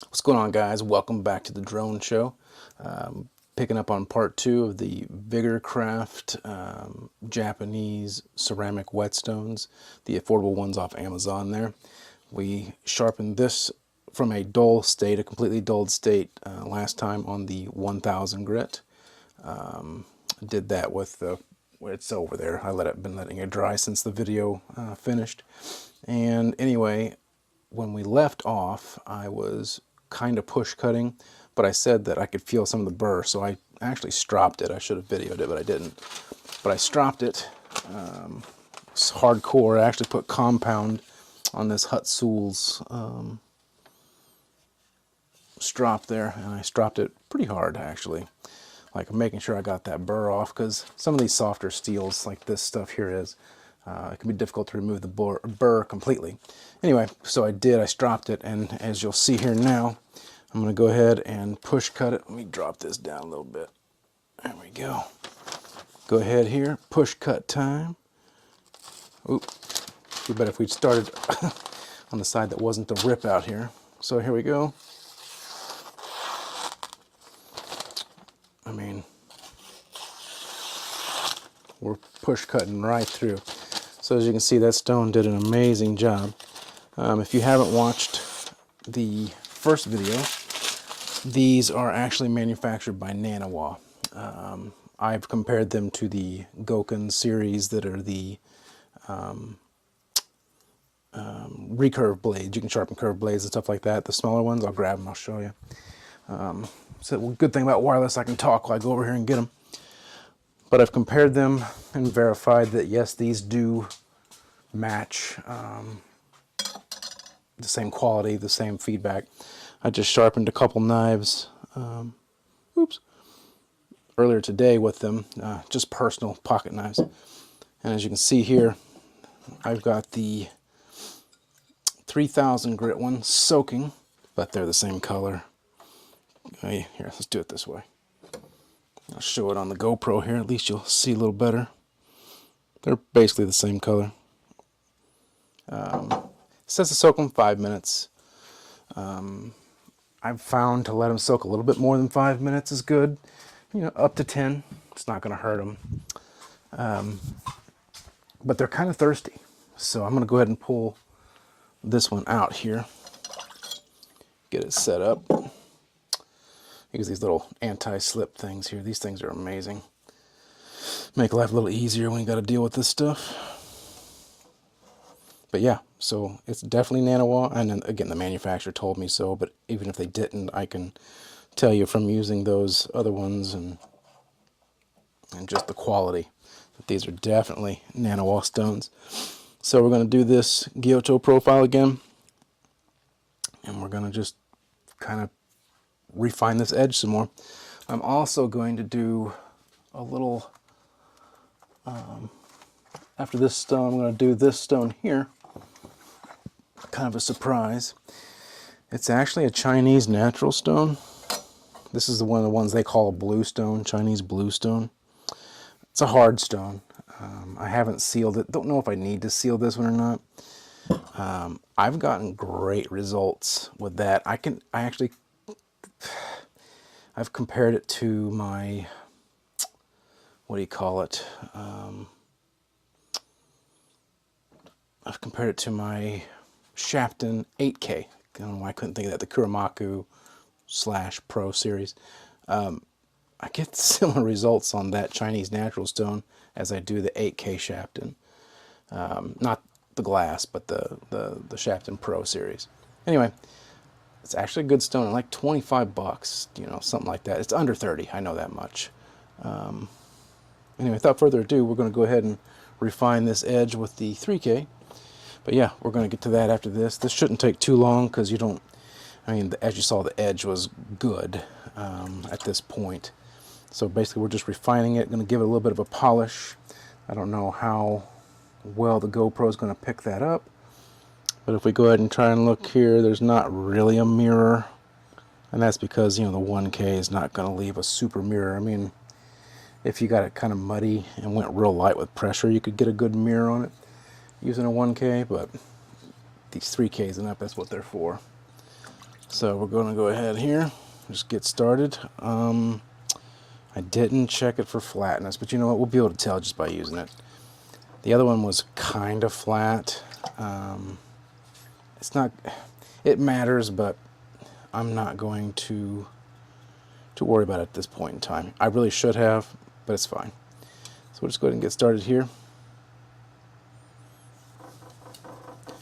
What's going on, guys? Welcome back to the drone show. Picking up on part 2 of the Vigorcraft Japanese Ceramic Whetstones, the affordable ones off Amazon there. We sharpened this from a dull state, a completely dulled state, last time on the 1000 grit. Did that with the, it's over there. Been letting it dry since the video finished. And anyway, when we left off, I was kind of push cutting, but I said that I could feel some of the burr, so I actually stropped it. I should have videoed it, but I didn't. But I stropped it. It's hardcore. I actually put compound on this Hutsul's strop there, and I stropped it pretty hard, actually. Like, making sure I got that burr off, because some of these softer steels, like this stuff here is, it can be difficult to remove the burr completely. Anyway, so I did. I stropped it, and as you'll see here now, I'm going to go ahead and push cut it. Let me drop this down a little bit. There we go. Go ahead here. Push cut time. Oop. Be better if we'd started on the side that wasn't the rip out here. So here we go. I mean, we're push cutting right through. So as you can see, that stone did an amazing job. If you haven't watched the first video, these are actually manufactured by Nanawa. I've compared them to the Goken series that are the recurve blades. You can sharpen curved blades and stuff like that. The smaller ones, I'll grab them, I'll show you. So the good thing about wireless, I can talk while I go over here and get them. But I've compared them and verified that yes, these do match the same quality, the same feedback. I just sharpened a couple knives earlier today with them, just personal pocket knives. And as you can see here, I've got the 3000 grit one soaking, but they're the same color. Here, let's do it this way. I'll show it on the GoPro here, at least you'll see a little better. They're basically the same color. It says to soak them 5 minutes. I've found to let them soak a little bit more than 5 minutes is good. You know, up to 10, it's not going to hurt them. But they're kind of thirsty. So I'm going to go ahead and pull this one out here. Get it set up. Use these little anti-slip things here. These things are amazing. Make life a little easier when you got to deal with this stuff. But yeah, so it's definitely Nanawa, and then again, the manufacturer told me so, but even if they didn't, I can tell you from using those other ones and just the quality that these are definitely Nanawa stones. So we're going to do this Gyoto profile again, and we're going to just kind of refine this edge some more. I'm also going to do a little, after this stone, I'm going to do this stone here, kind of a surprise. It's actually a Chinese natural stone. This is one of the ones they call a blue stone, Chinese blue stone. It's a hard stone. I haven't sealed it. Don't know if I need to seal this one or not. I've gotten great results with that. I've compared it to my, what do you call it? I've compared it to my Shafton 8K. I don't know why I couldn't think of that, the Kuramaku / Pro series. I get similar results on that Chinese natural stone as I do the 8K Shafton. Not the glass, but the Shafton Pro series. Anyway, it's actually a good stone, like 25 bucks, you know, something like that. It's under 30, I know that much. Anyway, without further ado, we're going to go ahead and refine this edge with the 3K. But yeah, we're going to get to that after this. This shouldn't take too long because you don't, I mean, as you saw, the edge was good at this point. So basically we're just refining it, going to give it a little bit of a polish. I don't know how well the GoPro is going to pick that up. But if we go ahead and try and look here, there's not really a mirror. And that's because, you know, the 1K is not going to leave a super mirror. I mean, if you got it kind of muddy and went real light with pressure, you could get a good mirror on it using a 1K, but these 3Ks and up, that's what they're for. So we're going to go ahead here, just get started. I didn't check it for flatness, but you know what, we'll be able to tell just by using it. The other one was kind of flat. It's not, it matters, but I'm not going to worry about it at this point in time. I really should have, but it's fine. So we'll just go ahead and get started here.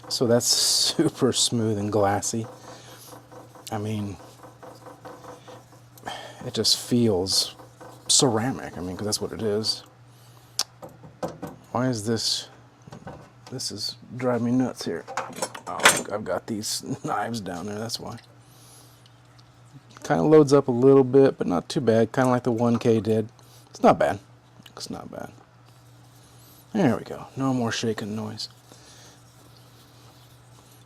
So that's super smooth and glassy. I mean, it just feels ceramic. I mean, because that's what it is. Why is this? This is driving me nuts here. Oh, I've got these knives down there, that's why. Kind of loads up a little bit, but not too bad. Kind of like the 1K did. It's not bad. It's not bad. There we go. No more shaking noise.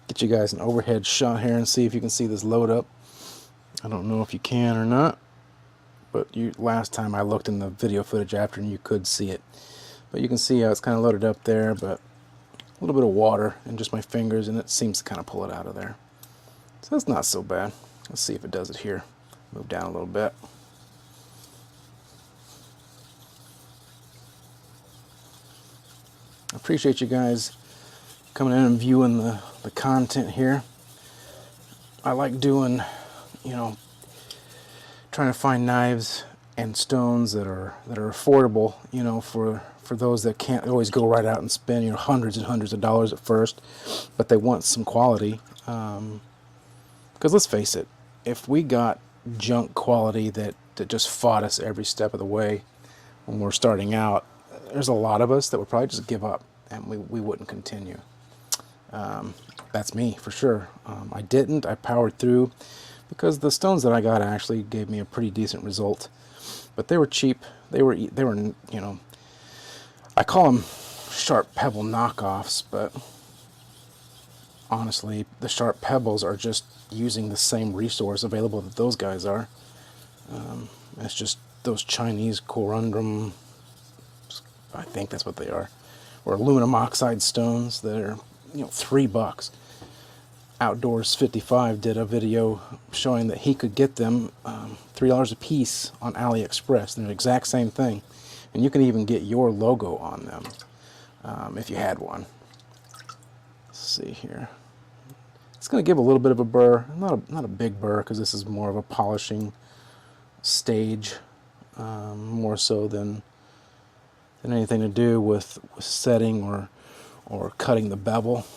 Get you guys an overhead shot here and see if you can see this load up. I don't know if you can or not, but last time I looked in the video footage after and you could see it. But you can see how it's kind of loaded up there, but a little bit of water and just my fingers, and it seems to kind of pull it out of there. So that's not so bad. Let's see if it does it here. Move down a little bit. I appreciate you guys coming in and viewing the content here. I like doing, you know, trying to find knives and stones that are affordable, you know, for those that can't always go right out and spend, you know, hundreds and hundreds of dollars at first, but they want some quality. Because let's face it, if we got junk quality that just fought us every step of the way when we're starting out, there's a lot of us that would probably just give up and we wouldn't continue. That's me for sure. I didn't. I powered through because the stones that I got actually gave me a pretty decent result, but they were cheap. They were, you know, I call them sharp pebble knockoffs, but honestly, the sharp pebbles are just using the same resource available that those guys are. It's just those Chinese corundum, I think that's what they are, or aluminum oxide stones that are, you know, $3. Outdoors 55 did a video showing that he could get them $3 a piece on AliExpress. They're the exact same thing, and you can even get your logo on them if you had one. Let's see here. It's going to give a little bit of a burr, not a big burr, because this is more of a polishing stage, more so than anything to do with setting or cutting the bevel.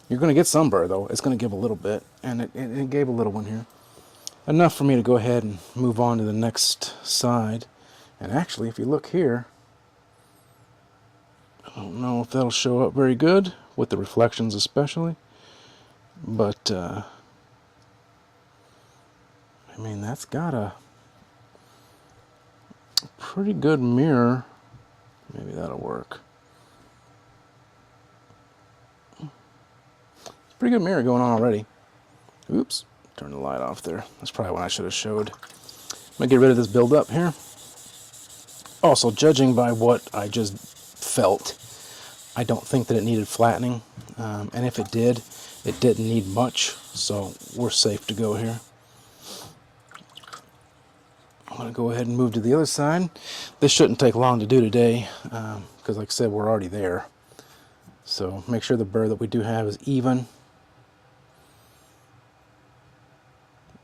You're going to get some burr though. It's going to give a little bit, and it gave a little one here. Enough for me to go ahead and move on to the next side. And actually, if you look here, I don't know if that'll show up very good with the reflections especially, but I mean, that's got a pretty good mirror. Maybe that'll work. Pretty good mirror going on already. Oops, turn the light off there. That's probably what I should have showed. I'm gonna get rid of this build-up here. Also, judging by what I just felt, I don't think that it needed flattening, and if it did, it didn't need much, so we're safe to go here. I'm going to go ahead and move to the other side. This shouldn't take long to do today, because like I said, we're already there. So make sure the burr that we do have is even.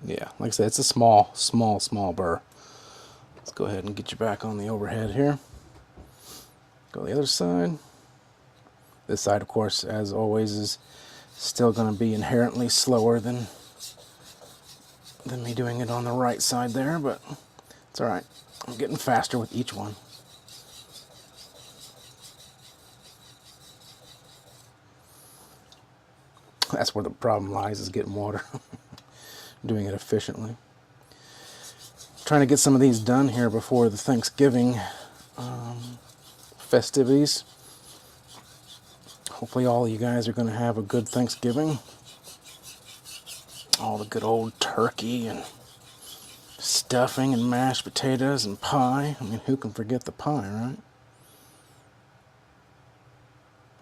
Yeah, like I said, it's a small burr. Let's go ahead and get you back on the overhead here. Go to the other side. This side, of course, as always, is still going to be inherently slower than me doing it on the right side there, but it's alright. I'm getting faster with each one. That's where the problem lies, is getting water. Doing it efficiently. Trying to get some of these done here before the Thanksgiving festivities. Hopefully all of you guys are going to have a good Thanksgiving. All the good old turkey and stuffing and mashed potatoes and pie. I mean, who can forget the pie, right?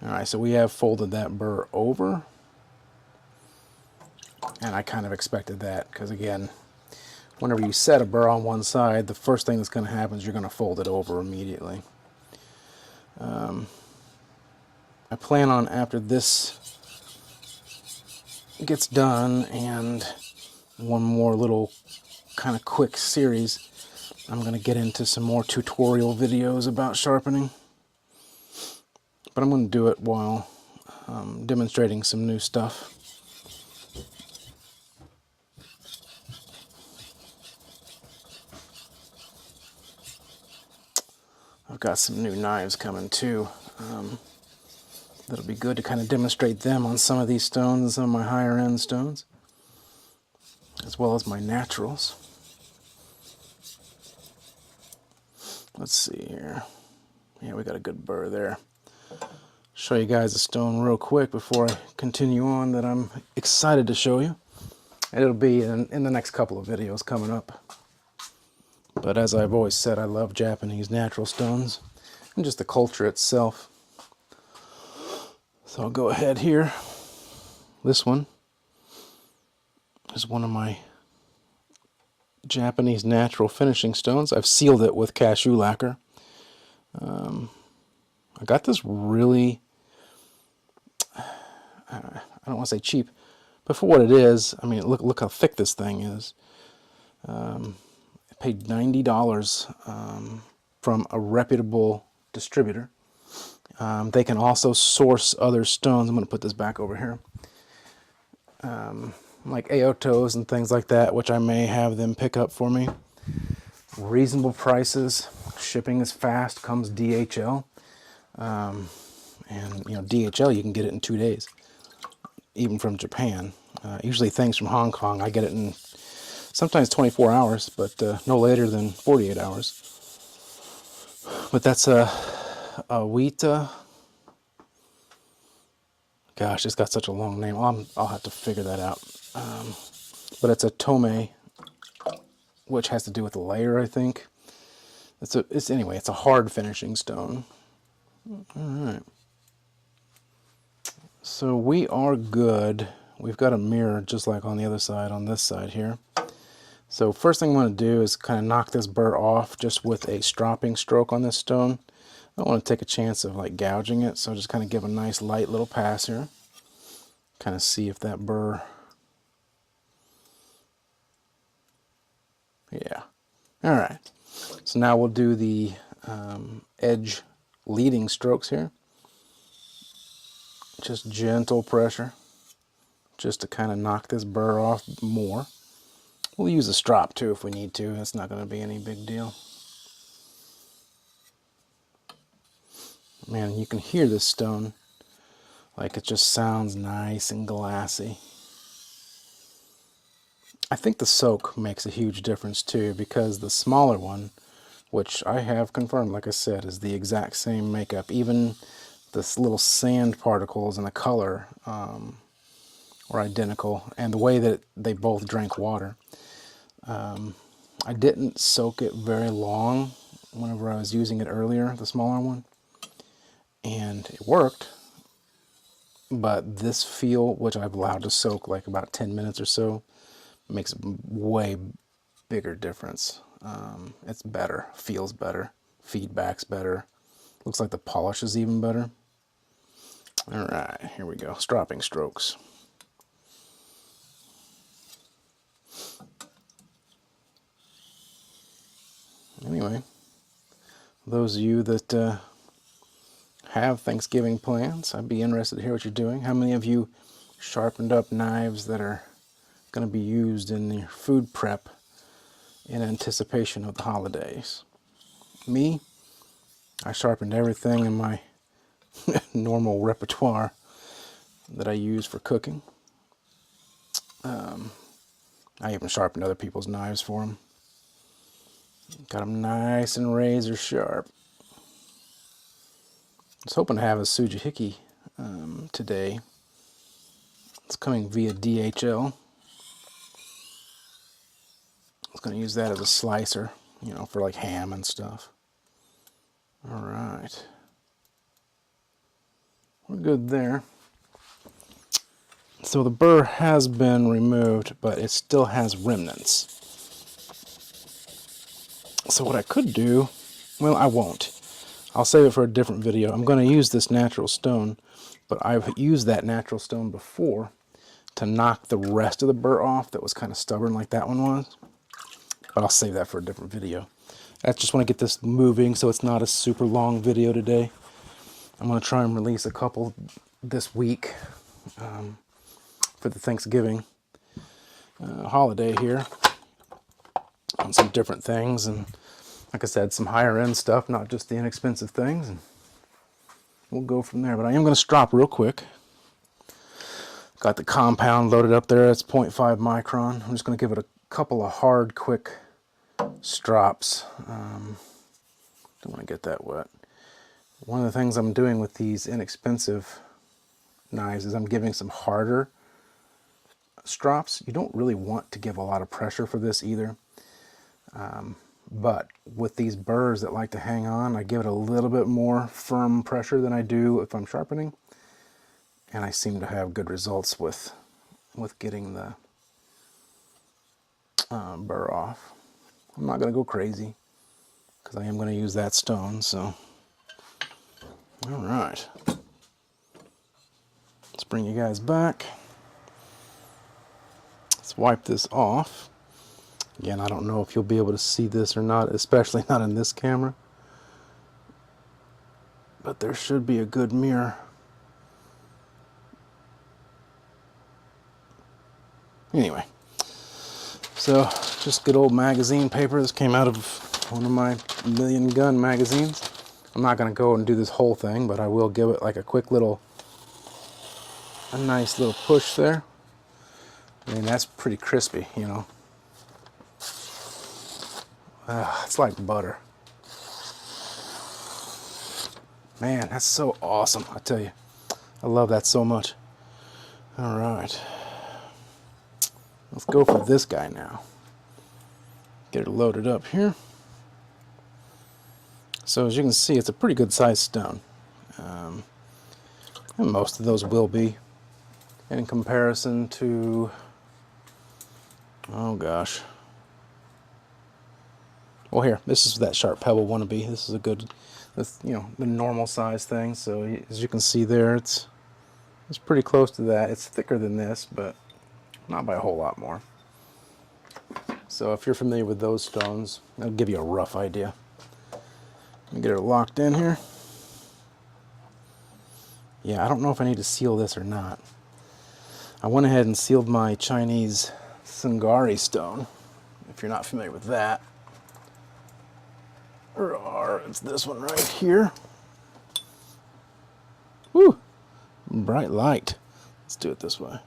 Alright, so we have folded that burr over. And I kind of expected that because, again, whenever you set a burr on one side, the first thing that's going to happen is you're going to fold it over immediately. I plan on, after this gets done and one more little kind of quick series, I'm going to get into some more tutorial videos about sharpening. But I'm going to do it while demonstrating some new stuff. I've got some new knives coming too. That'll be good to kind of demonstrate them on some of these stones, some of my higher end stones, as well as my naturals. Let's see here. Yeah, we got a good burr there. Show you guys a stone real quick before I continue on that I'm excited to show you. And it'll be in the next couple of videos coming up. But as I've always said, I love Japanese natural stones and just the culture itself. So I'll go ahead here. This one is one of my Japanese natural finishing stones. I've sealed it with cashew lacquer. I got this really, I don't want to say cheap, but for what it is, I mean, look how thick this thing is. I paid $90 from a reputable distributor. They can also source other stones. I'm going to put this back over here. Like Aotos and things like that, which I may have them pick up for me. Reasonable prices. Shipping is fast. Comes DHL. And you know, DHL, you can get it in 2 days, even from Japan. Usually things from Hong Kong, I get it in sometimes 24 hours, but no later than 48 hours. But that's a Weta. Gosh, it's got such a long name. I'll have to figure that out. But it's a Tome, which has to do with the layer, I think. Anyway, it's a hard finishing stone. All right. So we are good. We've got a mirror just like on the other side, on this side here. So first thing I'm going to do is kind of knock this burr off just with a stropping stroke on this stone. I don't want to take a chance of like gouging it, so just kind of give a nice light little pass here. Kind of see if that burr, yeah. All right. So now we'll do the edge leading strokes here. Just gentle pressure, just to kind of knock this burr off more. We'll use a strop too if we need to. It's not going to be any big deal. Man, you can hear this stone. Like, it just sounds nice and glassy. I think the soak makes a huge difference too, because the smaller one, which I have confirmed, like I said, is the exact same makeup. Even the little sand particles and the color were identical, and the way that they both drank water. I didn't soak it very long whenever I was using it earlier, the smaller one, and it worked. But this feel, which I've allowed to soak like about 10 minutes or so, makes a way bigger difference. It's better, feels better, feedback's better. Looks like the polish is even better. All right, here we go, stropping strokes. Anyway, those of you that have Thanksgiving plans, I'd be interested to hear what you're doing. How many of you sharpened up knives that are going to be used in your food prep in anticipation of the holidays? Me, I sharpened everything in my normal repertoire that I use for cooking. I even sharpened other people's knives for them. Got them nice and razor sharp. I was hoping to have a Sujihiki today. It's coming via DHL. I was going to use that as a slicer, you know, for like ham and stuff. All right. We're good there. So the burr has been removed, but it still has remnants. So what I could do, well, I won't. I'll save it for a different video. I'm going to use this natural stone, but I've used that natural stone before to knock the rest of the burr off that was kind of stubborn like that one was. But I'll save that for a different video. I just want to get this moving so it's not a super long video today. I'm going to try and release a couple this week for the Thanksgiving holiday here on some different things. And like I said, some higher end stuff, not just the inexpensive things. And we'll go from there. But I am going to strop real quick. Got the compound loaded up there. It's 0.5 micron. I'm just going to give it a couple of hard, quick strops. Don't want to get that wet. One of the things I'm doing with these inexpensive knives is I'm giving some harder strops. You don't really want to give a lot of pressure for this either. But with these burrs that like to hang on, I give it a little bit more firm pressure than I do if I'm sharpening. And I seem to have good results with getting the burr off. I'm not going to go crazy because I am going to use that stone. So, all right. Let's bring you guys back. Let's wipe this off. Again, I don't know if you'll be able to see this or not, especially not in this camera. But there should be a good mirror. Anyway, so just good old magazine paper. This came out of one of my million gun magazines. I'm not going to go and do this whole thing, but I will give it like a quick little, a nice little push there. I mean, that's pretty crispy, you know. It's like butter. Man, that's so awesome, I tell you. I love that so much. All right. Let's go for this guy now. Get it loaded up here. So as you can see, it's a pretty good sized stone. And most of those will be in comparison to, oh gosh. Well, here, this is that sharp pebble wannabe. This is a good, you know, the normal size thing. So as you can see there, it's pretty close to that. It's thicker than this, but not by a whole lot more. So if you're familiar with those stones, that'll give you a rough idea. Let me get it locked in here. Yeah, I don't know if I need to seal this or not. I went ahead and sealed my Chinese Sungari stone, if you're not familiar with that. Or it's this one right here. Woo! Bright light. Let's do it this way.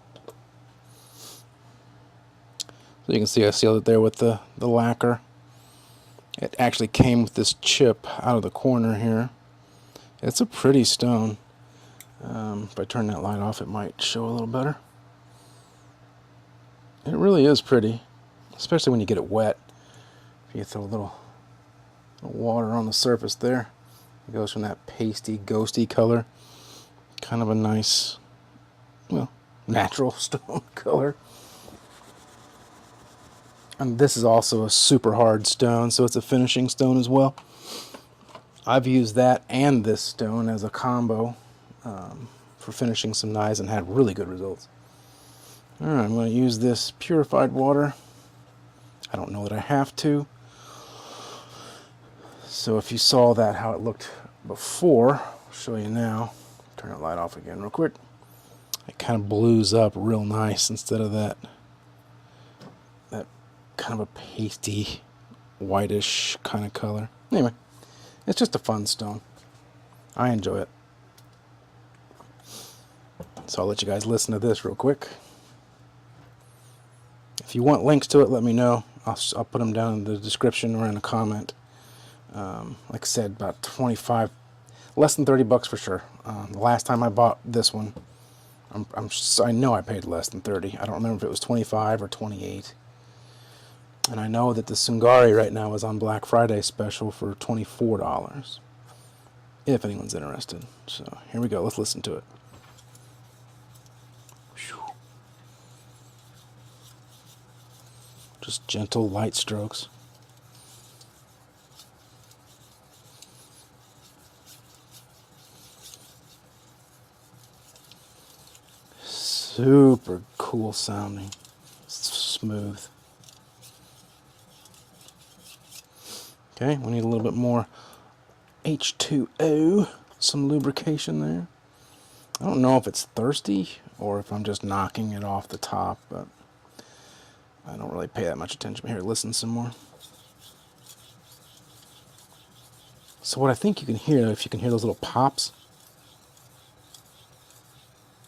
So you can see I sealed it there with the lacquer. It actually came with this chip out of the corner here. It's a pretty stone. If I turn that light off, it might show a little better. It really is pretty, especially when you get it wet. If you throw a little water on the surface there, it goes from that pasty, ghosty color, kind of a nice, well, natural stone color. And this is also a super hard stone, so it's a finishing stone as well. I've used that and this stone as a combo for finishing some knives and had really good results. Alright, I'm going to use this purified water. I don't know that I have to. So if you saw that, how it looked before, I'll show you now. Turn that light off again real quick. It kind of blues up real nice instead of that kind of a pasty, whitish kind of color. Anyway, it's just a fun stone. I enjoy it. So I'll let you guys listen to this real quick. If you want links to it, let me know. I'll put them down in the description or in a comment. Like I said, about 25, less than 30 bucks for sure. The last time I bought this one, I know I paid less than 30. I don't remember if it was 25 or 28. And I know that the Sungari right now is on Black Friday special for $24. If anyone's interested. So here we go. Let's listen to it. Just gentle, light strokes. Super cool sounding. Smooth. Okay, we need a little bit more H2O, some lubrication there. I don't know if it's thirsty or if I'm just knocking it off the top, but I don't really pay that much attention. Here, listen some more. So what I think you can hear, if you can hear those little pops,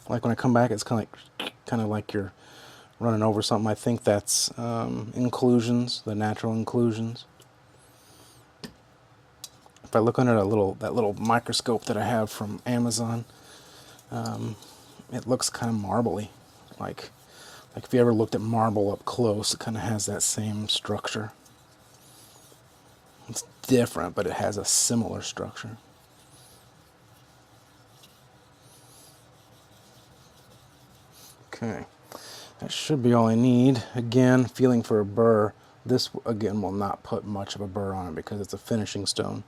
like when I come back, it's kind of like you're running over something. I think that's inclusions, the natural inclusions. If I look under that little microscope that I have from Amazon, it looks kind of marbly. Like if you ever looked at marble up close, it kind of has that same structure. It's different, but it has a similar structure. Okay, that should be all I need. Again, feeling for a burr. This, again, will not put much of a burr on it because it's a finishing stone.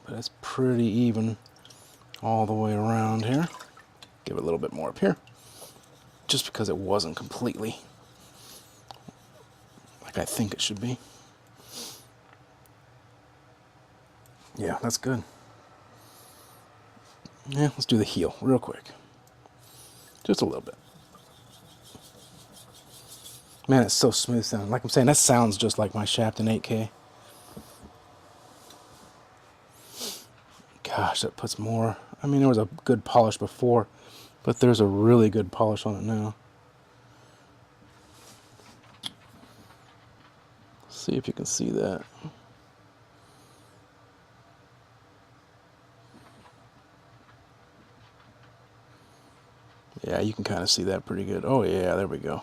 But it's pretty even all the way around here. Give it a little bit more up here, just because it wasn't completely like I think it should be. Yeah, that's good. Yeah, let's do the heel real quick. Just a little bit. Man, it's so smooth sounding. Like I'm saying, that sounds just like my Shapton 8K. Gosh, that puts more. I mean, there was a good polish before, but there's a really good polish on it now. See if you can see that. Yeah, you can kind of see that pretty good. Oh yeah, there we go.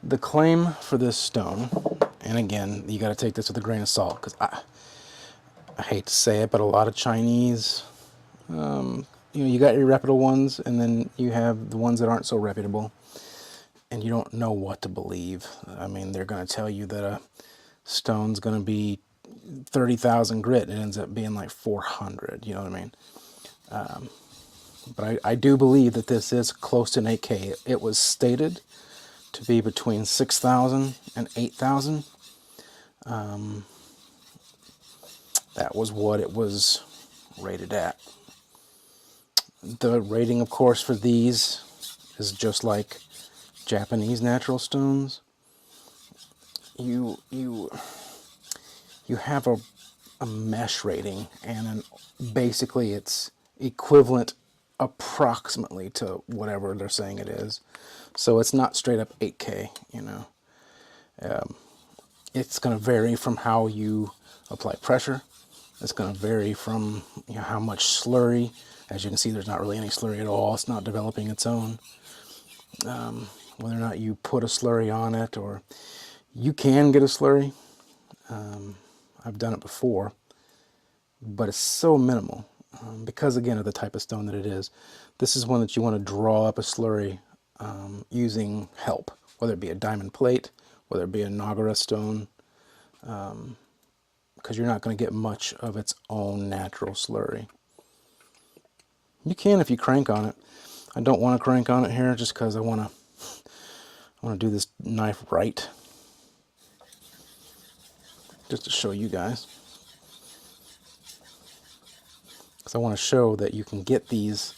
The claim for this stone, and again, you got to take this with a grain of salt, because I hate to say it, but a lot of Chinese, you got your reputable ones, and then you have the ones that aren't so reputable, and you don't know what to believe. I mean, they're going to tell you that a stone's going to be 30,000 grit, and it ends up being like 400, you know what I mean? But I do believe that this is close to an 8K. It was stated to be between 6,000 and 8,000. That was what it was rated at. The rating, of course, for these is just like Japanese natural stones. You have a mesh rating, and basically it's equivalent approximately to whatever they're saying it is. So it's not straight up 8K, you know. It's going to vary from how you apply pressure. It's going to vary from how much slurry. As you can see, there's not really any slurry at all. It's not developing its own. Whether or not you put a slurry on it, or you can get a slurry. I've done it before, but it's so minimal because, again, of the type of stone that it is. This is one that you want to draw up a slurry using help, whether it be a diamond plate, whether it be a Nagara stone, because you're not going to get much of its own natural slurry. You can if you crank on it. I don't want to crank on it here just because I want to do this knife right, just to show you guys. Because I want to show that you can get these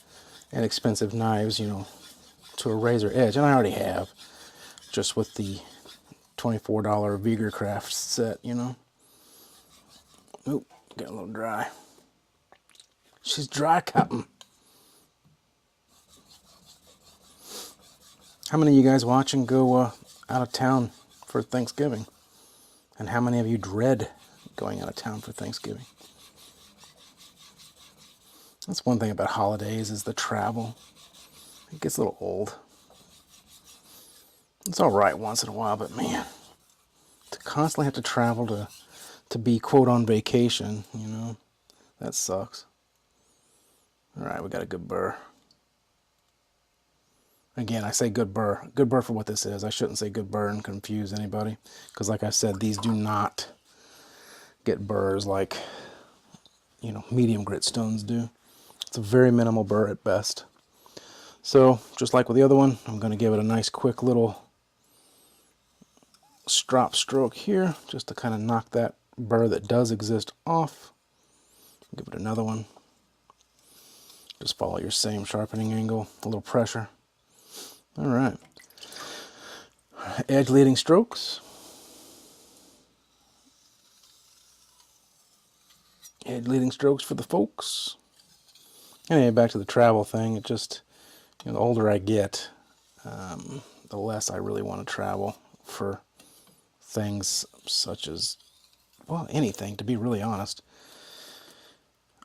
inexpensive knives, to a razor edge, and I already have, just with the $24 Vigorcraft set, Oop, got a little dry. She's dry cutting. How many of you guys watching go out of town for Thanksgiving? And how many of you dread going out of town for Thanksgiving? That's one thing about holidays, is the travel. It gets a little old. It's all right once in a while, but man, to constantly have to travel to be, quote, on vacation, that sucks. All right, we got a good burr. Again, I say good burr. Good burr for what this is. I shouldn't say good burr and confuse anybody. Because like I said, these do not get burrs like, you know, medium grit stones do. It's a very minimal burr at best. So, just like with the other one, I'm going to give it a nice quick little strop stroke here, just to kind of knock that burr that does exist off. Give it another one. Just follow your same sharpening angle, a little pressure. All right. Edge leading strokes. Edge leading strokes for the folks. Anyway, back to the travel thing. It just, you know, the older I get, the less I really want to travel for things such as, well, anything, to be really honest.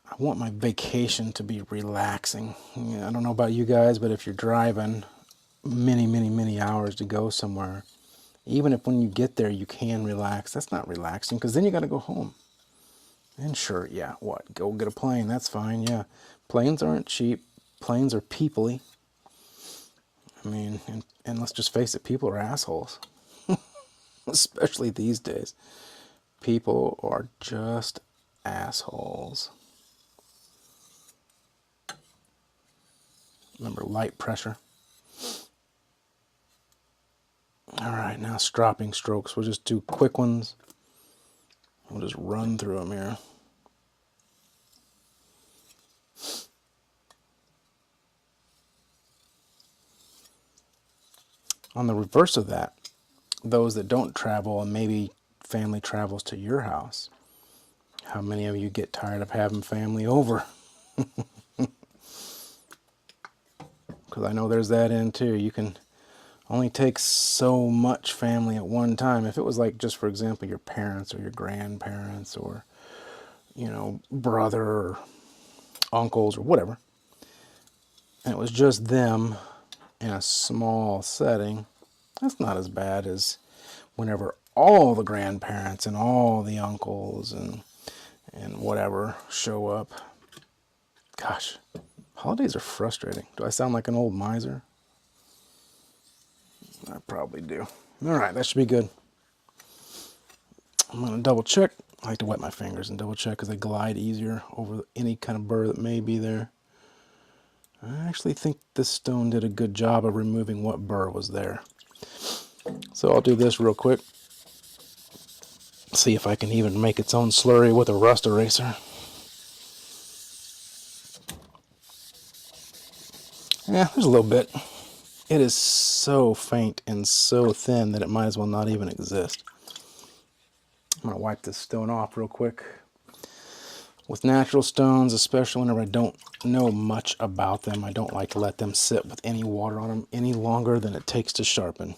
I want my vacation to be relaxing. I don't know about you guys, but if you're driving many hours to go somewhere, even if when you get there you can relax, that's not relaxing, because then you got to go home. And sure, yeah, what? Go get a plane, that's fine, yeah. Planes aren't cheap. Planes are peoply. I mean, and let's just face it, people are assholes. Especially these days. People are just assholes. Remember, light pressure. Alright, now stropping strokes. We'll just do quick ones. We'll just run through them here. On the reverse of that, those that don't travel and maybe family travels to your house, how many of you get tired of having family over? Because I know there's that in too. You can only take so much family at one time. If it was like, just for example, your parents or your grandparents or, you know, brother or uncles or whatever, and it was just them in a small setting, that's not as bad as whenever all the grandparents and all the uncles and whatever show up. Gosh, holidays are frustrating. Do I sound like an old miser? I probably do. All right, that should be good. I'm going to double check. I like to wet my fingers and double check because they glide easier over any kind of burr that may be there. I actually think this stone did a good job of removing what burr was there. So I'll do this real quick. See if I can even make its own slurry with a rust eraser. Yeah, there's a little bit. It is so faint and so thin that it might as well not even exist. I'm going to wipe this stone off real quick. With natural stones, especially whenever I don't know much about them, I don't like to let them sit with any water on them any longer than it takes to sharpen.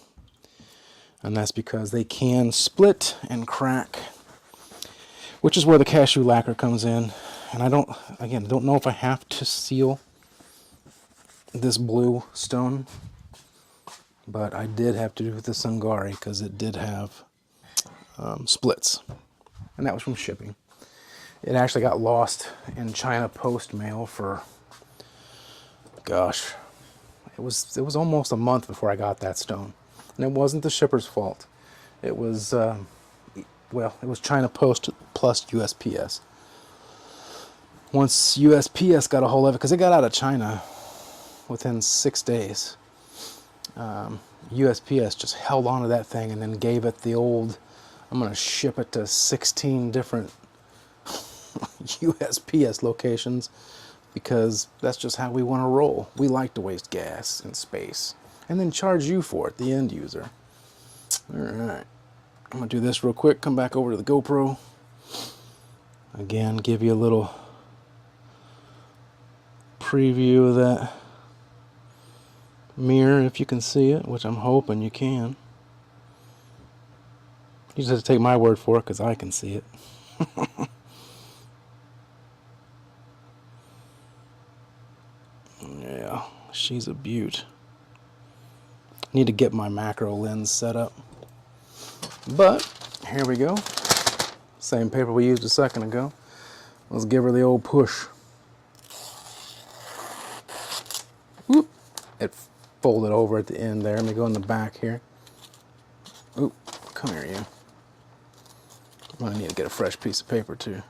And that's because they can split and crack, which is where the cashew lacquer comes in. And I don't know if I have to seal this blue stone, but I did have to do with the Sungari because it did have splits, and that was from shipping. It actually got lost in China post mail for, gosh, it was almost a month before I got that stone, and it wasn't the shipper's fault. It was well, it was China Post plus USPS. Once USPS got a hold of it, because it got out of China within 6 days, USPS just held on to that thing and then gave it the old, I'm going to ship it to 16 different USPS locations, because that's just how we want to roll. We like to waste gas and space and then charge you for it, the end user. Alright, I'm going to do this real quick, come back over to the GoPro. Again, give you a little preview of that mirror if you can see it, which I'm hoping you can. You just have to take my word for it because I can see it. Yeah, she's a beaut. Need to get my macro lens set up. But here we go. Same paper we used a second ago. Let's give her the old push. Whoop. It fold it over at the end there. Let me go in the back here. Ooh, come here, you. I'm gonna need to get a fresh piece of paper too.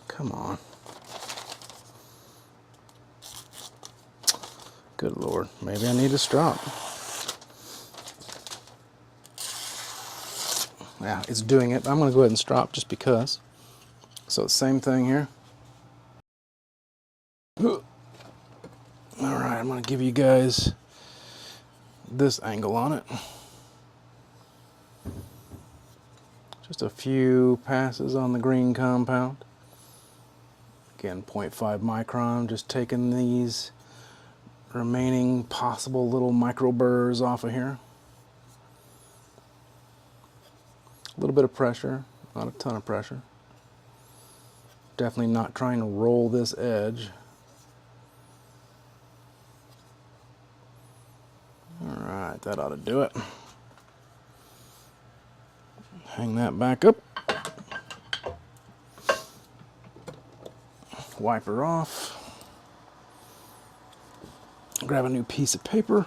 Come on. Good Lord, maybe I need a strop. Yeah, it's doing it. I'm gonna go ahead and strop just because. So same thing here. All right, I'm gonna give you guys this angle on it. Just a few passes on the green compound. Again, 0.5 micron, just taking these remaining possible little micro burrs off of here. A little bit of pressure, not a ton of pressure. Definitely not trying to roll this edge. Alright, that ought to do it. Hang that back up. Wipe her off. Grab a new piece of paper.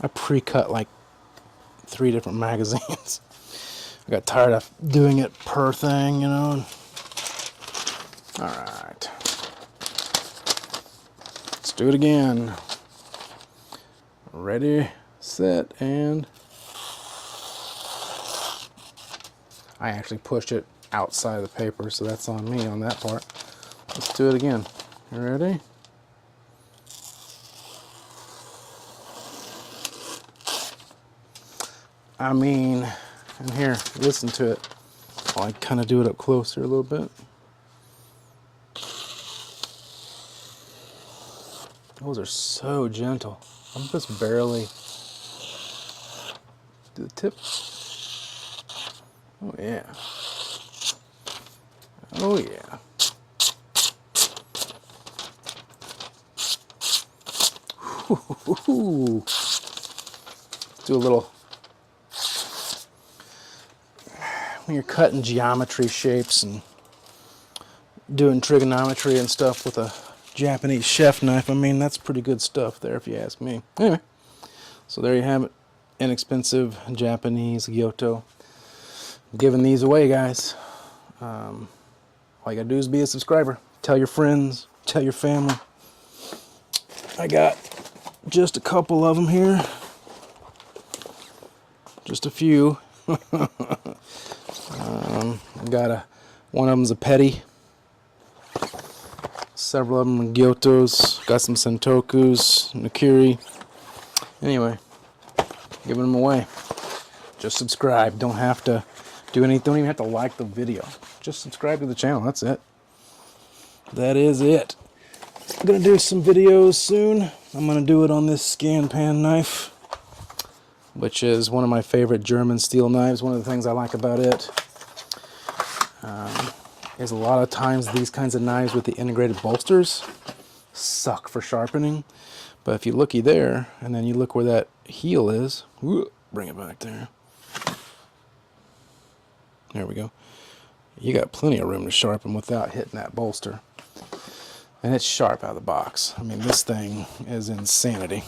I pre-cut like 3 different magazines. I got tired of doing it per thing, you know. Alright. Let's do it again. Ready, set, and I actually pushed it outside of the paper, so that's on me on that part. Let's do it again. You ready? I mean, and here, listen to it. I'll kind of do it up closer a little bit. Those are so gentle. I'm just barely to the tip. Oh yeah. Oh yeah. Ooh. Do a little, when you're cutting geometry shapes and doing trigonometry and stuff with a Japanese chef knife, I mean, that's pretty good stuff there if you ask me. Anyway, so there you have it. Inexpensive Japanese Gyoto. I'm giving these away, guys. All you gotta do is be a subscriber. Tell your friends, tell your family. I got just a couple of them here. Just a few. One of them's a petty. Several of them are Gyotos. Got some Sentokus, Nakiri. Anyway, giving them away. Just subscribe. Don't have to do anything. Don't even have to like the video. Just subscribe to the channel. That's it. That is it. I'm gonna do some videos soon. I'm gonna do it on this scan pan knife, which is one of my favorite German steel knives. One of the things I like about it is a lot of times these kinds of knives with the integrated bolsters suck for sharpening. But if you looky there, and then you look where that heel is, bring it back there. There we go. You got plenty of room to sharpen without hitting that bolster. And it's sharp out of the box. I mean, this thing is insanity.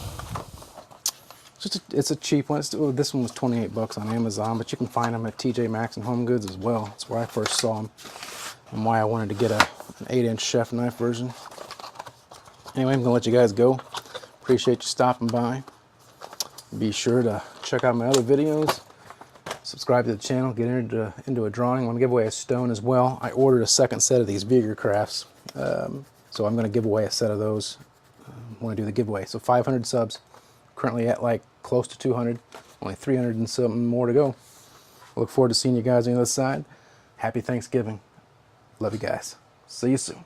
It's a cheap one. This one was 28 bucks on Amazon, but you can find them at TJ Maxx and Home Goods as well. That's where I first saw them and why I wanted to get an 8-inch chef knife version. Anyway, I'm gonna let you guys go. Appreciate you stopping by. Be sure to check out my other videos. Subscribe to the channel. Get into a drawing. I'm gonna give away a stone as well. I ordered a second set of these Vigorcrafts, so I'm gonna give away a set of those. I want to do the giveaway. So 500 subs. Currently at like close to 200. Only 300 and something more to go. I look forward to seeing you guys on the other side. Happy Thanksgiving. Love you guys. See you soon.